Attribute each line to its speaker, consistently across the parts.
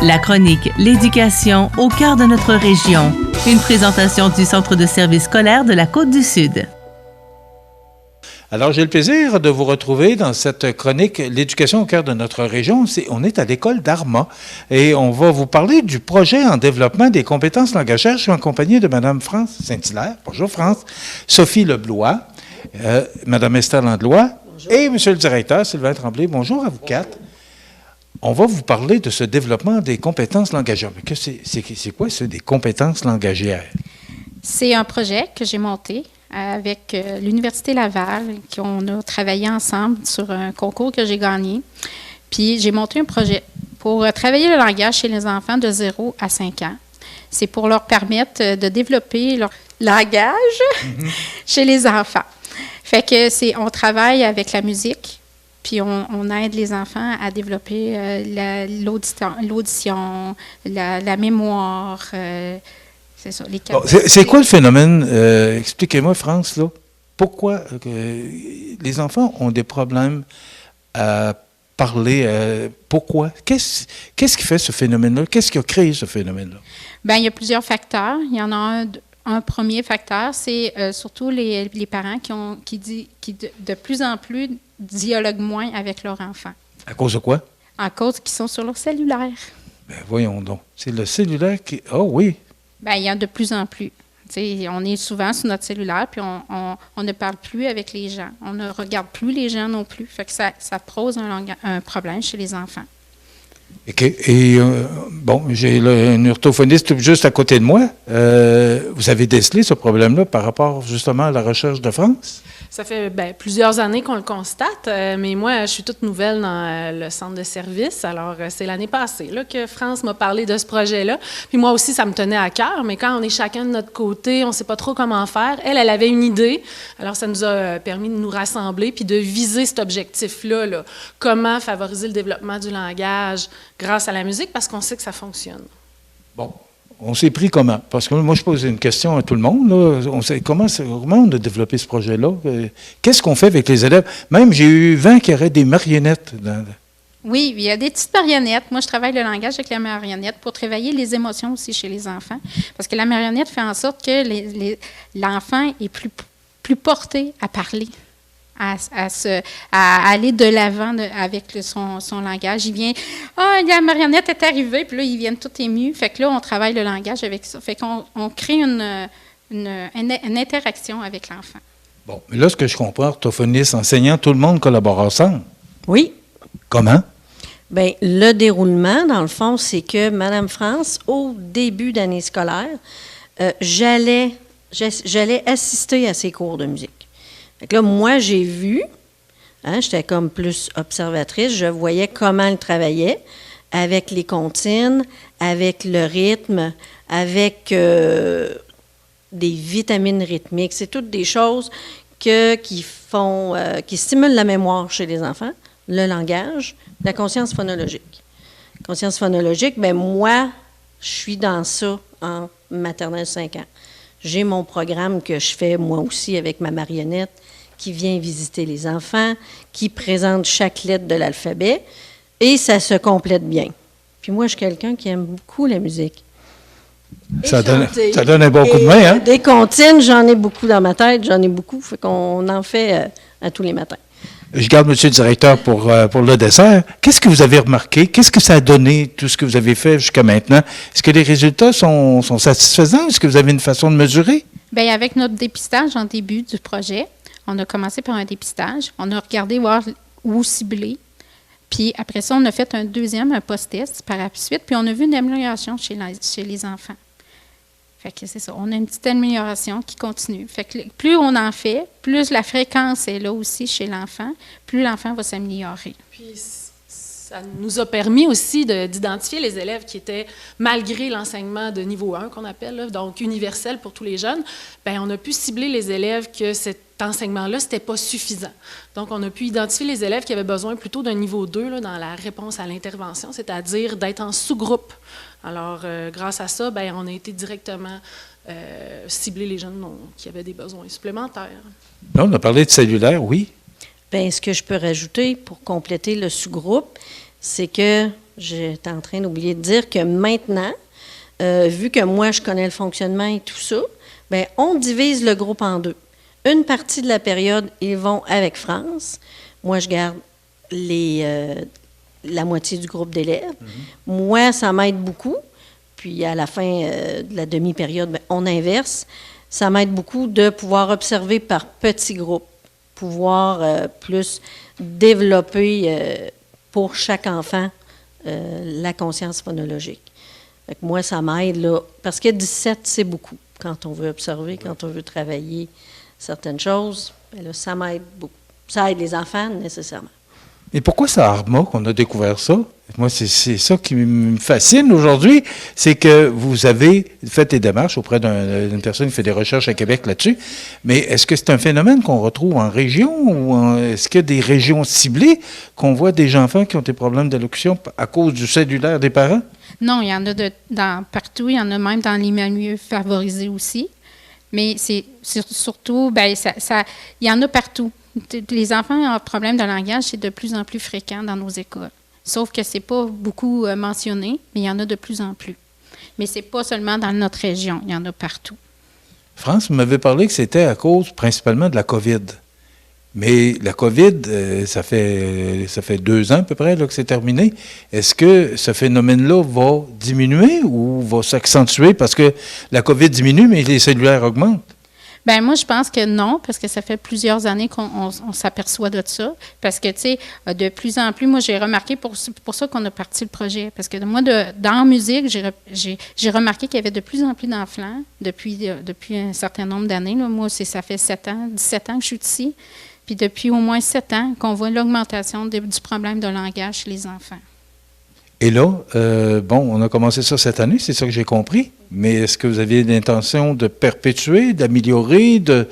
Speaker 1: La chronique L'éducation au cœur de notre région. Une présentation du Centre de services scolaires de la Côte-du-Sud.
Speaker 2: Alors, j'ai le plaisir de vous retrouver dans cette chronique L'éducation au cœur de notre région. On est à l'école d'Arma et on va vous parler du projet en développement des compétences langagères. Je suis en compagnie de Mme France Saint-Hilaire. Bonjour, France. Sophie Leblois, Mme Esther Landlois et M. le directeur Sylvain Tremblay. Bonjour à vous quatre. On va vous parler de ce développement des compétences langagères. Mais c'est quoi ça, des compétences langagères?
Speaker 3: C'est un projet que j'ai monté avec l'Université Laval, qu'on a travaillé ensemble sur un concours que j'ai gagné. Puis j'ai monté un projet pour travailler le langage chez les enfants de 0 à 5 ans. C'est pour leur permettre de développer leur langage chez les enfants. Fait que on travaille avec la musique. Puis on aide les enfants à développer l'audition, la mémoire, c'est ça, les capacités.
Speaker 2: C'est quoi le phénomène? Expliquez-moi, France, là. Pourquoi les enfants ont des problèmes à parler? Pourquoi? Qu'est-ce qui fait ce phénomène-là? Qu'est-ce qui a créé ce phénomène-là?
Speaker 3: Bien, il y a plusieurs facteurs. Il y en a un premier facteur, c'est surtout les parents qui de plus en plus dialoguent moins avec leurs enfants.
Speaker 2: À cause de quoi?
Speaker 3: À cause qu'ils sont sur leur cellulaire.
Speaker 2: Bien, voyons donc. C'est le cellulaire qui... Ah oui! Bien,
Speaker 3: il y en a de plus en plus. T'sais, on est souvent sur notre cellulaire, puis on ne parle plus avec les gens. On ne regarde plus les gens non plus. Fait que ça pose un problème chez les enfants.
Speaker 2: OK. Et bon, j'ai une orthophoniste juste à côté de moi. Vous avez décelé ce problème-là par rapport justement à la recherche de France?
Speaker 4: Ça fait plusieurs années qu'on le constate, mais moi, je suis toute nouvelle dans le centre de service. Alors, c'est l'année passée là, que France m'a parlé de ce projet-là. Puis moi aussi, ça me tenait à cœur, mais quand on est chacun de notre côté, on ne sait pas trop comment faire. Elle avait une idée. Alors, ça nous a permis de nous rassembler puis de viser cet objectif-là. Là. Comment favoriser le développement du langage grâce à la musique, parce qu'on sait que ça fonctionne.
Speaker 2: Bon. On s'est pris comment? Parce que moi, je pose une question à tout le monde. Là. On sait comment on a développé ce projet-là? Qu'est-ce qu'on fait avec les élèves? Même, j'ai eu 20 qui auraient des marionnettes.
Speaker 3: Oui, il y a des petites marionnettes. Moi, je travaille le langage avec la marionnette pour travailler les émotions aussi chez les enfants. Parce que la marionnette fait en sorte que l'enfant est plus porté à parler. À aller de l'avant avec son langage. Il vient, la marionnette est arrivée, puis là, ils viennent tout émus. Fait que là, on travaille le langage avec ça. Fait qu'on crée une interaction avec l'enfant.
Speaker 2: Bon, mais là, ce que je comprends, orthophoniste, enseignant, tout le monde collabore ensemble.
Speaker 5: Oui.
Speaker 2: Comment?
Speaker 5: Bien, le déroulement, dans le fond, c'est que Mme France, au début d'année scolaire, j'allais assister à ses cours de musique. Fait que là, moi, j'ai vu, j'étais comme plus observatrice, je voyais comment elle travaillait avec les comptines, avec le rythme, avec des vitamines rythmiques. C'est toutes des choses qui stimulent la mémoire chez les enfants, le langage, la conscience phonologique. Conscience phonologique, bien, moi, je suis dans ça en maternelle 5 ans. J'ai mon programme que je fais moi aussi avec ma marionnette qui vient visiter les enfants, qui présente chaque lettre de l'alphabet, et ça se complète bien. Puis moi, je suis quelqu'un qui aime beaucoup la musique.
Speaker 2: Ça donne un bon coup de main, hein?
Speaker 5: Des comptines, j'en ai beaucoup dans ma tête, fait qu'on en fait à tous les matins.
Speaker 2: Je garde M. le directeur pour le dessert. Qu'est-ce que vous avez remarqué? Qu'est-ce que ça a donné, tout ce que vous avez fait jusqu'à maintenant? Est-ce que les résultats sont satisfaisants? Est-ce que vous avez une façon de mesurer?
Speaker 3: Bien, avec notre dépistage en début du projet, on a commencé par un dépistage. On a regardé voir où cibler. Puis après ça, on a fait un post-test par la suite. Puis on a vu une amélioration chez les enfants. Fait que c'est ça. On a une petite amélioration qui continue. Fait que plus on en fait, plus la fréquence est là aussi chez l'enfant, plus l'enfant va s'améliorer.
Speaker 4: Puis ça nous a permis aussi d'identifier les élèves qui étaient, malgré l'enseignement de niveau 1 qu'on appelle, là, donc universel pour tous les jeunes, bien, on a pu cibler les élèves que cet enseignement-là, ce n'était pas suffisant. Donc, on a pu identifier les élèves qui avaient besoin plutôt d'un niveau 2 là, dans la réponse à l'intervention, c'est-à-dire d'être en sous-groupe. Alors, grâce à ça, bien, on a été directement cibler les jeunes qui avaient des besoins supplémentaires.
Speaker 2: Là, on a parlé de cellulaire, oui.
Speaker 5: Bien, ce que je peux rajouter pour compléter le sous-groupe, c'est que j'étais en train d'oublier de dire que maintenant, vu que moi, je connais le fonctionnement et tout ça, bien, on divise le groupe en deux. Une partie de la période, ils vont avec France. Moi, je garde la moitié du groupe d'élèves. Moi, ça m'aide beaucoup. Puis, à la fin de la demi-période, bien, on inverse. Ça m'aide beaucoup de pouvoir observer par petits groupes, pouvoir plus développer pour chaque enfant la conscience phonologique. Fait que moi, ça m'aide, là, parce que 17, c'est beaucoup quand on veut observer, quand on veut travailler certaines choses. Bien là, ça m'aide beaucoup. Ça aide les enfants, nécessairement.
Speaker 2: Et pourquoi c'est à Arma qu'on a découvert ça? Moi, c'est ça qui me fascine aujourd'hui, c'est que vous avez fait des démarches auprès d'une personne qui fait des recherches à Québec là-dessus, mais est-ce que c'est un phénomène qu'on retrouve en région ou est-ce qu'il y a des régions ciblées qu'on voit des enfants qui ont des problèmes d'allocution à cause du cellulaire des parents?
Speaker 3: Non, il y en a partout, il y en a même dans les milieux favorisés aussi, mais c'est surtout, bien, il y en a partout. Les enfants ont un problème de langage, c'est de plus en plus fréquent dans nos écoles. Sauf que ce n'est pas beaucoup mentionné, mais il y en a de plus en plus. Mais ce n'est pas seulement dans notre région, il y en a partout.
Speaker 2: France, vous m'avez parlé que c'était à cause principalement de la COVID. Mais la COVID, ça fait 2 ans à peu près là, que c'est terminé. Est-ce que ce phénomène-là va diminuer ou va s'accentuer parce que la COVID diminue, mais les cellulaires augmentent?
Speaker 3: Bien, moi, je pense que non, parce que ça fait plusieurs années qu'on s'aperçoit de ça. Parce que, tu sais, de plus en plus, moi, j'ai remarqué, pour ça qu'on a parti le projet. Parce que moi, dans la musique, j'ai remarqué qu'il y avait de plus en plus d'enfants depuis un certain nombre d'années. Là. Moi, ça fait 17 ans que je suis ici. Puis depuis au moins 7 ans qu'on voit l'augmentation du problème de langage chez les enfants.
Speaker 2: Et là, on a commencé ça cette année, c'est ça que j'ai compris. Mais est-ce que vous aviez l'intention de perpétuer, d'améliorer, de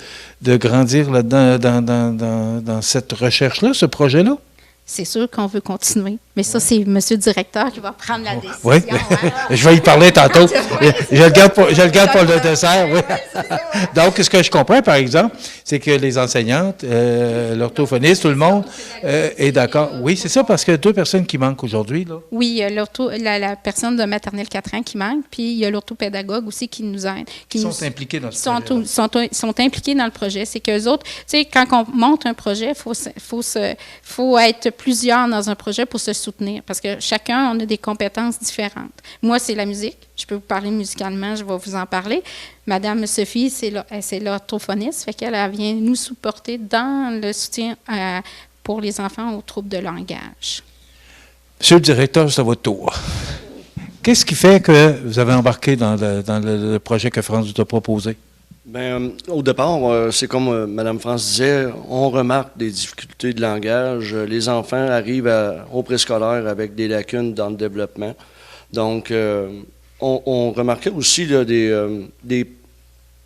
Speaker 2: grandir là-dedans dans cette recherche-là, ce projet-là?
Speaker 3: C'est sûr qu'on veut continuer. Mais ça, c'est M. le directeur qui va prendre la décision.
Speaker 2: Oui, je vais y parler tantôt. Je le garde pour le dessert, oui. Donc, ce que je comprends, par exemple, c'est que les enseignantes, l'orthophoniste, tout le monde est d'accord. Oui, c'est ça, parce qu'il y a 2 personnes qui manquent aujourd'hui, là.
Speaker 3: Oui, il y a la personne de maternelle 4 ans qui manque, puis il y a l'orthopédagogue aussi qui nous aide.
Speaker 2: Qui sont impliqués dans ce projet.
Speaker 3: Sont impliqués dans le projet. C'est qu'eux autres, tu sais, quand on monte un projet, il faut être plusieurs dans un projet pour se soutenir, parce que chacun, on a des compétences différentes. Moi, c'est la musique. Je peux vous parler musicalement, je vais vous en parler. Madame Sophie, c'est l'orthophoniste, fait qu'elle vient nous supporter dans le soutien pour les enfants aux troubles de langage.
Speaker 2: Monsieur le directeur, c'est à votre tour. Qu'est-ce qui fait que vous avez embarqué dans le projet que France vous a proposé?
Speaker 6: Bien, au départ, c'est comme Mme France disait, on remarque des difficultés de langage. Les enfants arrivent au préscolaire avec des lacunes dans le développement. Donc, on remarquait aussi là, des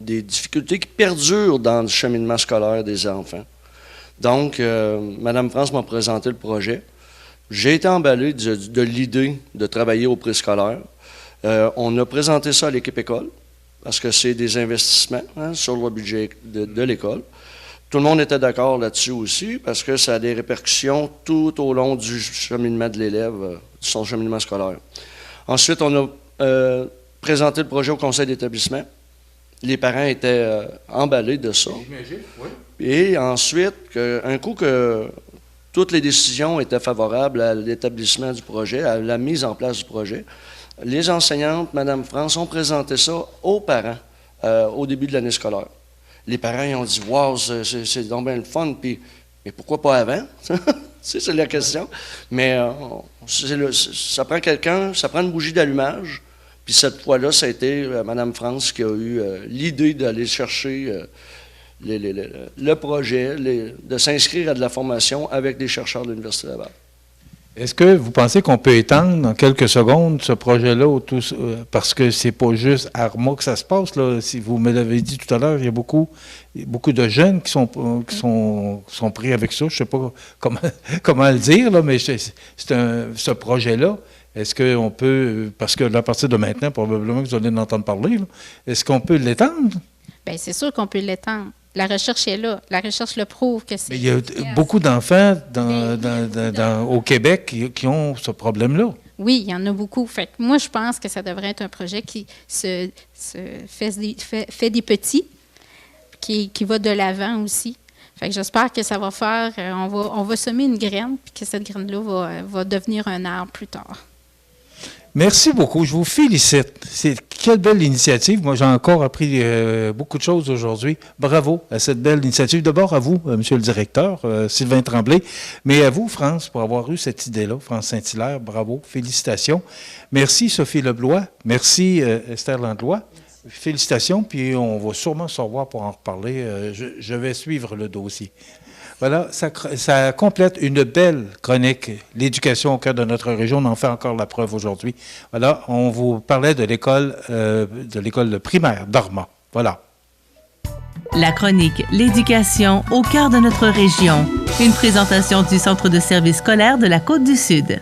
Speaker 6: difficultés qui perdurent dans le cheminement scolaire des enfants. Donc, Mme France m'a présenté le projet. J'ai été emballé de l'idée de travailler au préscolaire. On a présenté ça à l'équipe école, parce que c'est des investissements sur le budget de l'école. Tout le monde était d'accord là-dessus aussi, parce que ça a des répercussions tout au long du cheminement de l'élève, son cheminement scolaire. Ensuite, on a présenté le projet au conseil d'établissement. Les parents étaient emballés de ça. Oui. Et ensuite, un coup que toutes les décisions étaient favorables à l'établissement du projet, à la mise en place du projet, les enseignantes, Mme France, ont présenté ça aux parents au début de l'année scolaire. Les parents ils ont dit « Wow, c'est donc bien le fun, puis mais pourquoi pas avant? » C'est la question. Mais ça prend quelqu'un, ça prend une bougie d'allumage. Puis cette fois-là, ça a été Mme France qui a eu l'idée d'aller chercher le projet, de s'inscrire à de la formation avec des chercheurs de l'Université Laval.
Speaker 2: Est-ce que vous pensez qu'on peut étendre en quelques secondes ce projet-là, parce que c'est pas juste à Arma que ça se passe, là. Si vous me l'avez dit tout à l'heure, il y a beaucoup de jeunes qui sont pris avec ça. Je ne sais pas comment le dire, là, mais ce projet-là, est-ce qu'on peut, parce que là, à partir de maintenant, probablement que vous allez en entendre parler, là, est-ce qu'on peut l'étendre?
Speaker 3: Bien, c'est sûr qu'on peut l'étendre. La recherche est là. La recherche le prouve que c'est...
Speaker 2: Mais il y a beaucoup d'enfants au Québec qui ont ce problème-là.
Speaker 3: Oui, il y en a beaucoup. Fait que moi, je pense que ça devrait être un projet qui fait des petits, qui va de l'avant aussi. Fait que j'espère que ça va faire, on va semer une graine, puis que cette graine-là va devenir un arbre plus tard.
Speaker 2: Merci beaucoup. Je vous félicite. Quelle belle initiative. Moi, j'ai encore appris beaucoup de choses aujourd'hui. Bravo à cette belle initiative. D'abord à vous, Monsieur le directeur, Sylvain Tremblay, mais à vous, France, pour avoir eu cette idée-là. France Saint-Hilaire, bravo. Félicitations. Merci, Sophie Leblois. Merci, Esther Landlois. Félicitations, puis on va sûrement se revoir pour en reparler. Je vais suivre le dossier. Voilà, ça complète une belle chronique. L'éducation au cœur de notre région, on en fait encore la preuve aujourd'hui. Voilà, on vous parlait de l'école primaire d'Armand. Voilà.
Speaker 1: La chronique L'éducation au cœur de notre région. Une présentation du Centre de services scolaires de la Côte-du-Sud.